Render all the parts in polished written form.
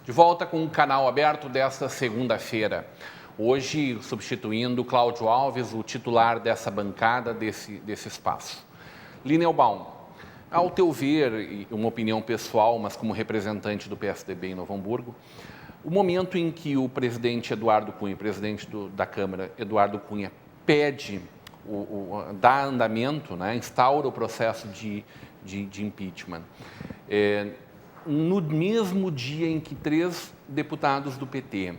De volta com o canal aberto desta segunda-feira. Hoje, substituindo Cláudio Alves, o titular dessa bancada, desse espaço. Linelbaum, ao teu ver, uma opinião pessoal, mas como representante do PSDB em Novo Hamburgo, o momento em que o presidente Eduardo Cunha, presidente da Câmara, Eduardo Cunha, pede, dá andamento, né, instaura o processo de impeachment, no mesmo dia em que 3 deputados do PT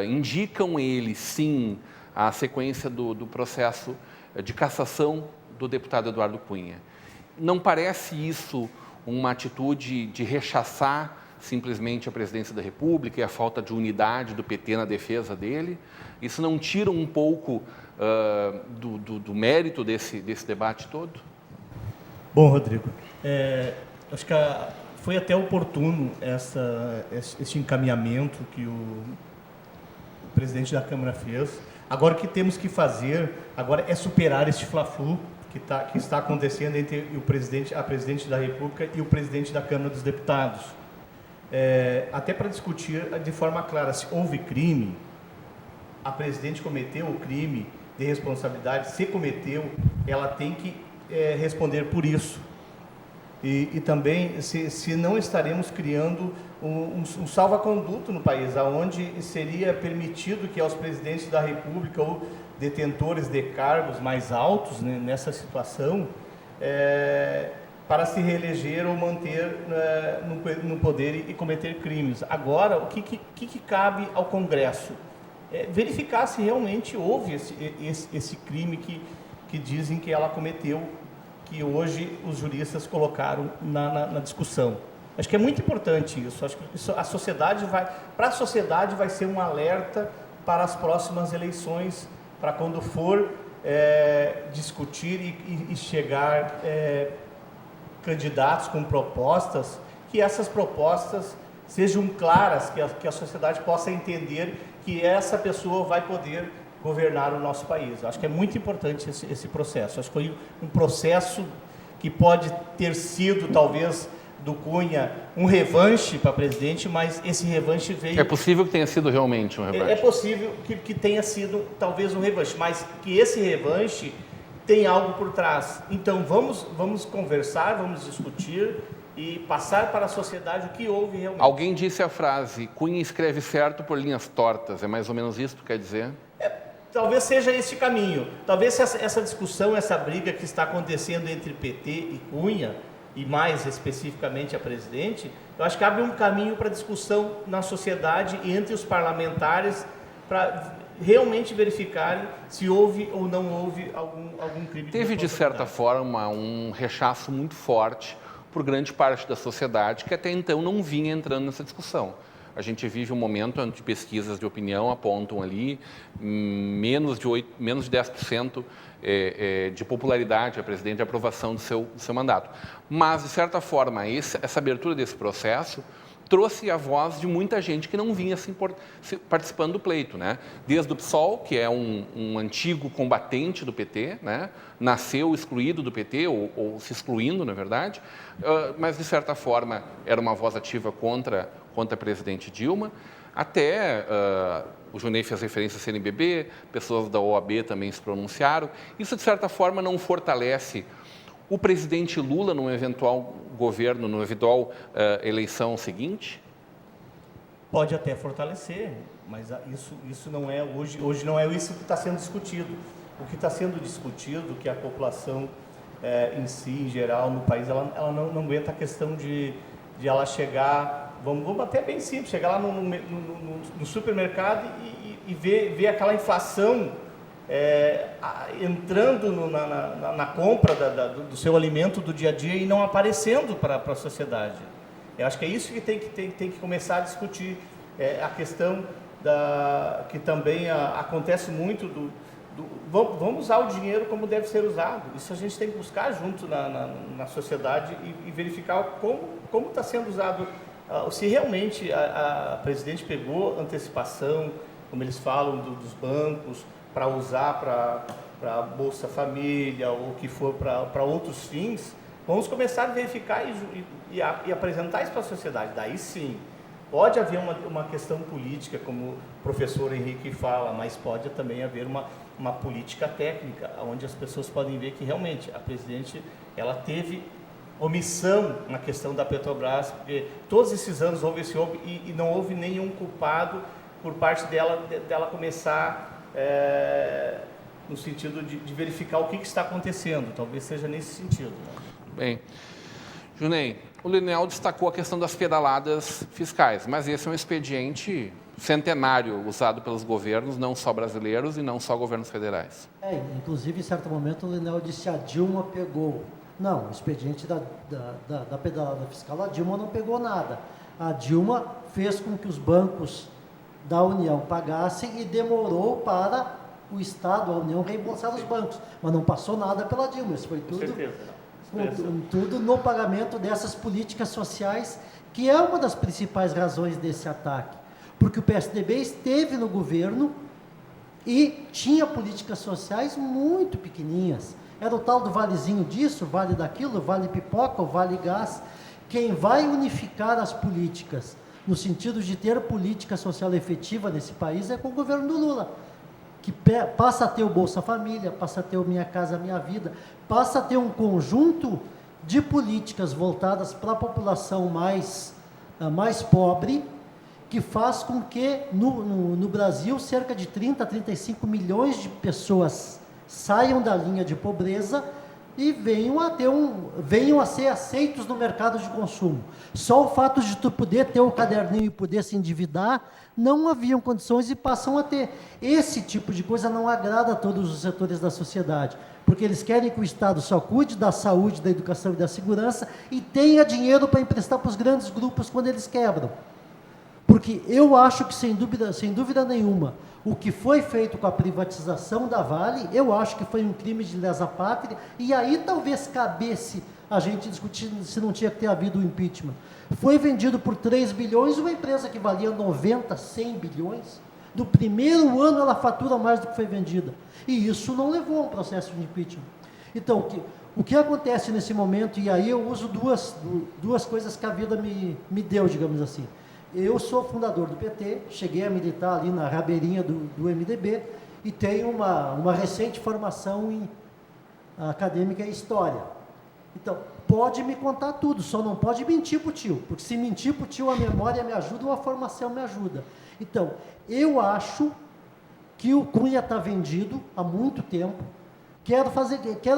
indicam ele, sim, a sequência do processo de cassação do deputado Eduardo Cunha. Não parece isso uma atitude de rechaçar simplesmente a presidência da República e a falta de unidade do PT na defesa dele? Isso não tira um pouco do mérito desse debate todo? Bom, Rodrigo, acho que foi até oportuno esse encaminhamento que o presidente da Câmara fez. Agora, o que temos que fazer agora é superar este fla-flu que está acontecendo entre a presidente da República e o presidente da Câmara dos Deputados. Até para discutir de forma clara se houve crime, a presidente cometeu o crime de responsabilidade, se cometeu, ela tem que responder por isso. E também se não estaremos criando um salva-conduto no país, onde seria permitido que aos presidentes da República ou detentores de cargos mais altos, né, nessa situação, para se reeleger ou manter no poder e cometer crimes. Agora, o que cabe ao Congresso? Verificar se realmente houve esse crime que dizem que ela cometeu, que hoje os juristas colocaram na discussão. Acho que é muito importante isso. Acho que para a sociedade vai ser um alerta para as próximas eleições, para quando for discutir e chegar candidatos com propostas, que essas propostas sejam claras, que a sociedade possa entender que essa pessoa vai poder governar o nosso país. Acho que é muito importante esse processo. Acho que foi um processo que pode ter sido, talvez, do Cunha, um revanche para presidente, mas esse revanche veio... É possível que tenha sido realmente um revanche. É possível que tenha sido, talvez, um revanche, mas que esse revanche tem algo por trás. Então, vamos conversar, vamos discutir e passar para a sociedade o que houve realmente. Alguém disse a frase, Cunha escreve certo por linhas tortas. É mais ou menos isso que quer dizer? Talvez seja esse caminho. Talvez essa discussão, essa briga que está acontecendo entre PT e Cunha, e mais especificamente a presidente, eu acho que abre um caminho para discussão na sociedade e entre os parlamentares para realmente verificarem se houve ou não houve algum crime. Teve, de certa forma, um rechaço muito forte por grande parte da sociedade que até então não vinha entrando nessa discussão. A gente vive um momento onde pesquisas de opinião apontam ali menos de 10% de popularidade a presidente de aprovação do seu mandato. Mas, de certa forma, essa abertura desse processo trouxe a voz de muita gente que não vinha participando do pleito, né? Desde o PSOL, que é um antigo combatente do PT, né? Nasceu excluído do PT, ou se excluindo, na verdade, mas, de certa forma, era uma voz ativa contra a presidente Dilma, até o Junei fez referência ao CNBB, pessoas da OAB também se pronunciaram. Isso, de certa forma, não fortalece o presidente Lula num eventual governo, numa eventual eleição seguinte? Pode até fortalecer, mas isso não é hoje não é isso que está sendo discutido. O que está sendo discutido, que a população em si, em geral, no país, ela não aguenta a questão de ela chegar, vamos até bem simples, chegar lá no supermercado e ver aquela inflação entrando na compra do seu alimento do dia a dia e não aparecendo para a sociedade. Eu acho que é isso que tem que começar a discutir. A questão que também acontece muito vamos usar o dinheiro como deve ser usado. Isso a gente tem que buscar junto na sociedade e verificar como está sendo usado. Se realmente a presidente pegou antecipação, como eles falam, dos bancos, para usar para Bolsa Família ou o que for para outros fins, vamos começar a verificar e apresentar isso para a sociedade. Daí sim, Pode haver uma questão política, como o professor Henrique fala, mas pode também haver uma política técnica, onde as pessoas podem ver que realmente a presidente ela teve omissão na questão da Petrobras, porque todos esses anos houve e não houve nenhum culpado por parte dela começar no sentido de verificar o que está acontecendo. Talvez seja nesse sentido. Né? Bem, Junei, o Linel destacou a questão das pedaladas fiscais, mas esse é um expediente centenário usado pelos governos, não só brasileiros e não só governos federais. Inclusive, em certo momento, o Linel disse: a Dilma pegou. Não, o expediente da pedalada fiscal, a Dilma não pegou nada. A Dilma fez com que os bancos da União pagassem e demorou para o Estado, a União, reembolsar os bancos. Mas não passou nada pela Dilma, isso foi tudo, tudo no pagamento dessas políticas sociais, que é uma das principais razões desse ataque. Porque o PSDB esteve no governo e tinha políticas sociais muito pequenininhas. Era o tal do valezinho disso, vale daquilo, vale pipoca, vale gás. Quem vai unificar as políticas, no sentido de ter política social efetiva nesse país, é com o governo do Lula, que passa a ter o Bolsa Família, passa a ter o Minha Casa Minha Vida, passa a ter um conjunto de políticas voltadas para a população mais pobre, que faz com que no Brasil cerca de 30 a 35 milhões de pessoas saiam da linha de pobreza e venham a ser aceitos no mercado de consumo. Só o fato de tu poder ter o caderninho e poder se endividar, não haviam condições e passam a ter. Esse tipo de coisa não agrada a todos os setores da sociedade, porque eles querem que o Estado só cuide da saúde, da educação e da segurança e tenha dinheiro para emprestar para os grandes grupos quando eles quebram. Porque eu acho que, sem dúvida nenhuma, o que foi feito com a privatização da Vale, eu acho que foi um crime de lesa pátria, e aí talvez cabesse a gente discutir se não tinha que ter havido o impeachment. Foi vendido por 3 bilhões, uma empresa que valia 90, 100 bilhões. No primeiro ano ela fatura mais do que foi vendida. E isso não levou a um processo de impeachment. Então, o que acontece nesse momento, e aí eu uso duas coisas que a vida me deu, digamos assim. Eu sou fundador do PT, cheguei a militar ali na rabeirinha do MDB e tenho uma recente formação em acadêmica em História. Então, pode me contar tudo, só não pode mentir para o tio, porque se mentir para o tio a memória me ajuda ou a formação me ajuda. Então, eu acho que o Cunha está vendido há muito tempo. Quero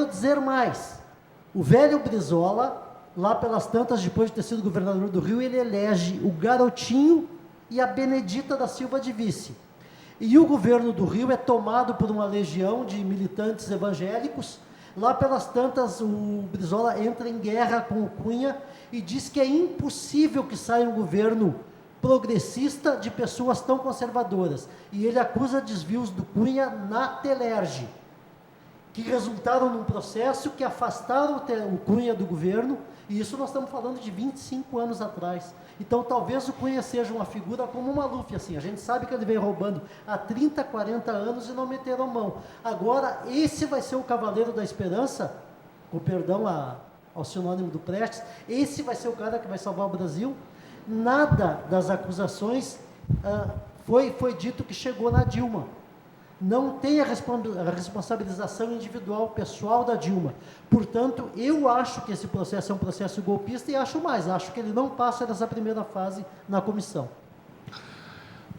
dizer mais. O velho Brizola, lá pelas tantas, depois de ter sido governador do Rio, ele elege o Garotinho e a Benedita da Silva de vice. E o governo do Rio é tomado por uma legião de militantes evangélicos. Lá pelas tantas, o Brizola entra em guerra com o Cunha e diz que é impossível que saia um governo progressista de pessoas tão conservadoras. E ele acusa desvios do Cunha na Telerge, que resultaram num processo que afastaram o Cunha do governo, e isso nós estamos falando de 25 anos atrás. Então, talvez o Cunha seja uma figura como o Maluf, assim, a gente sabe que ele vem roubando há 30, 40 anos e não meteram mão. Agora, esse vai ser o cavaleiro da esperança, com perdão ao sinônimo do Prestes, esse vai ser o cara que vai salvar o Brasil. Nada das acusações foi dito que chegou na Dilma. Não tem a responsabilização individual, pessoal da Dilma. Portanto, eu acho que esse processo é um processo golpista e acho que ele não passa dessa primeira fase na comissão.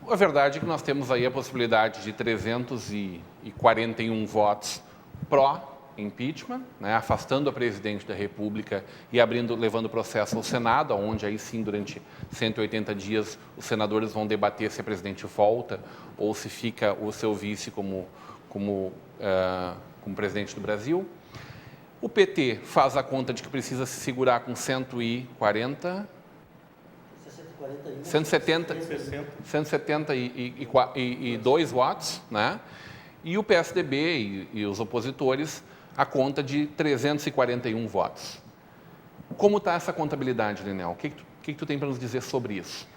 A verdade é que nós temos aí a possibilidade de 341 votos pró-impeachment, né, afastando a presidente da República e levando o processo ao Senado, onde aí sim, durante 180 dias, os senadores vão debater se a presidente volta ou se fica o seu vice como presidente do Brasil. O PT faz a conta de que precisa se segurar com 172 votos, né? E o PSDB e os opositores a conta de 341 votos. Como está essa contabilidade, Linel? O que tu tem para nos dizer sobre isso?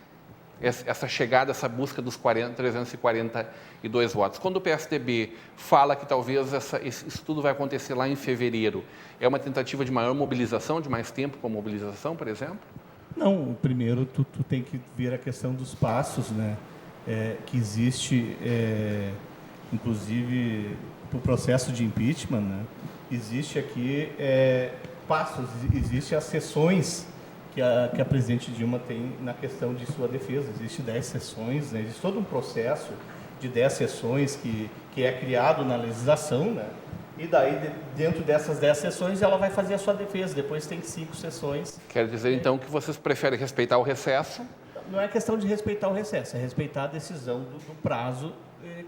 Essa chegada, essa busca dos 342 votos. Quando o PSDB fala que talvez isso tudo vai acontecer lá em fevereiro, é uma tentativa de maior mobilização, de mais tempo com a mobilização, por exemplo? Não, primeiro tu tem que ver a questão dos passos, né? Que existe, inclusive, o processo de impeachment, né? Existe aqui passos, existe as sessões que a presidente Dilma tem na questão de sua defesa. Existe 10 sessões, né? Existe todo um processo de 10 sessões que é criado na legislação, né? E daí, dentro dessas 10 sessões, ela vai fazer a sua defesa. Depois tem 5 sessões. Quer dizer, então, que vocês preferem respeitar o recesso? Não é questão de respeitar o recesso, é respeitar a decisão do prazo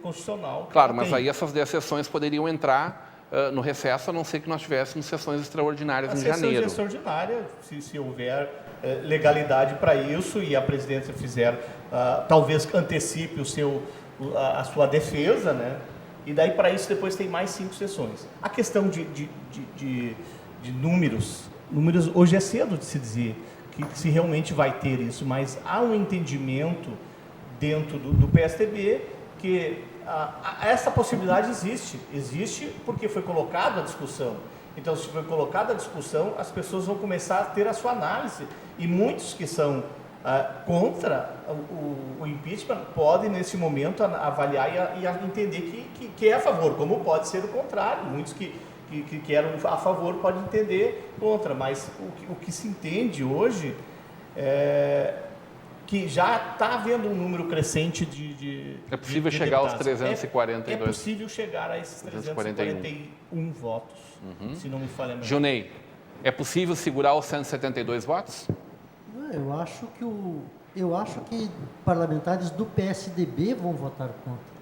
constitucional. Claro, mas aí essas 10 sessões poderiam entrar no recesso, a não ser que nós tivéssemos sessões extraordinárias em janeiro. A sessão extraordinária, se houver legalidade para isso e a presidência fizer, talvez antecipe a sua defesa, né? E daí, para isso, depois tem mais 5 sessões. A questão de números hoje é cedo de se dizer que se realmente vai ter isso, mas há um entendimento dentro do PSDB que essa possibilidade existe porque foi colocada a discussão. Então, se foi colocada a discussão, as pessoas vão começar a ter a sua análise, e muitos que são contra o impeachment podem, nesse momento, avaliar e entender que é a favor, como pode ser o contrário. Muitos que eram a favor podem entender contra, mas o que se entende hoje é que já está havendo um número crescente de É possível de chegar aos deputados. 342? É possível chegar a esses 341 votos, se não me falha a memória. Junei, é possível segurar os 172 votos? Eu acho que parlamentares do PSDB vão votar contra.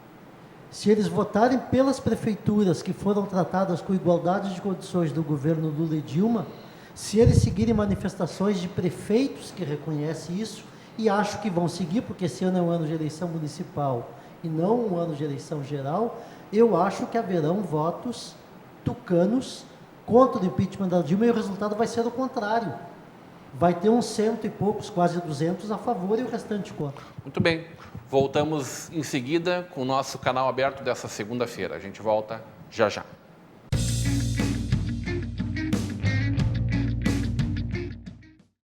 Se eles votarem pelas prefeituras que foram tratadas com igualdade de condições do governo Lula e Dilma, se eles seguirem manifestações de prefeitos que reconhecem isso, e acho que vão seguir, porque esse ano é um ano de eleição municipal e não um ano de eleição geral, eu acho que haverão votos tucanos contra o impeachment da Dilma, e o resultado vai ser o contrário. Vai ter uns 100 e poucos, quase 200 a favor e o restante contra. Muito bem. Voltamos em seguida com o nosso canal aberto dessa segunda-feira. A gente volta já já.